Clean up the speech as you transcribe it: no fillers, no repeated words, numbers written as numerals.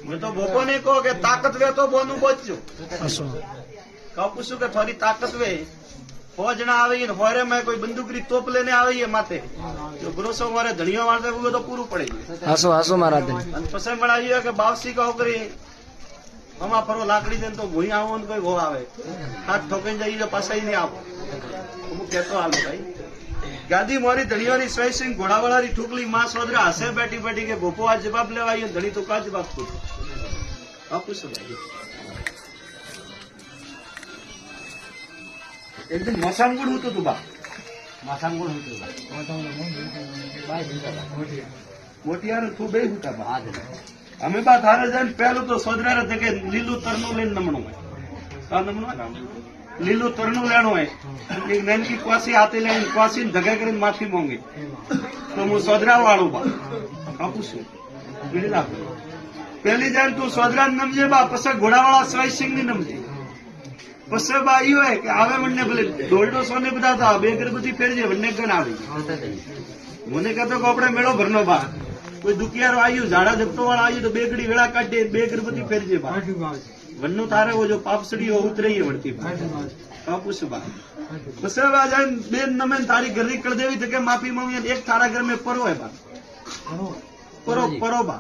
मैं तो बोको नहीं कहो कि ताकत वे तो बोनू बोचो कहूं पूछू के थोड़ी ताकत वे फौजना आई होरे में कोई बंदूकरी तोप लेने आई माथे जो भरोसो मारे धनिया मारते वो तो पूરું पड़े हसो हसो मारा दिन पसंद बनाई के बावसी का होकरी हमा फरो लाकड़ी देन तो भूई आवो कोई वो आवे हाथ ठोकन जाई जो पासा ही नहीं आवो હું કહેતો હાલ ભાઈ ગાદી મોરી ધણીઓની સ્વય સિંહ ઘોડાવાળાની ઠુકલી માં સોદરા હસે બેઠી બેઠી કે ભોપો આ જવાબ લેવા આવ્યો ધણી તો કા જવાબ પૂછો આપું છું ભાઈ એકદમ મસાંગુડ હતું તું બા મસાંગુડ હતું બા મોટિયાનું તું બે હુતા બા અમે બા થારે જઈને પહેલું તો સોદરા રે કે લીલું તરનું લઈને નમણું હોય કા નમણું લીલું તરનું લેણું હોય એક નાનકી ક્વાસી હાથે લઈને ક્વાસી ધગા કરીને માફી માંગી તો હું સોદરા વાળું બા આપું છું પેલી જાય તું સોદરા નમજે બા પછી ઘોડાવાળા સ્વાય સિંહ ની નમજે પછી બા ઈ હોય કે આવે મને ભલે દોલડો સોને બધા હતા બે ગરબતી ફેરજે બંને ગણ આવી મને કહેતો કે આપણે મેળો ભરનો બા કોઈ દુખિયારો આવ્યું ઝાડા જપતો વાળા આવ્યું તો બે ઘડી વેળા કાઢી બે ગરબતી ફેરજે બા વનનું તારે वो जो पापसड़ी हो उतरी है बढ़ती पूछ बा बस बेन नमेन तारी घर कर देवी तो के माफी मांगी एक थारा घर में परो है बा परो बा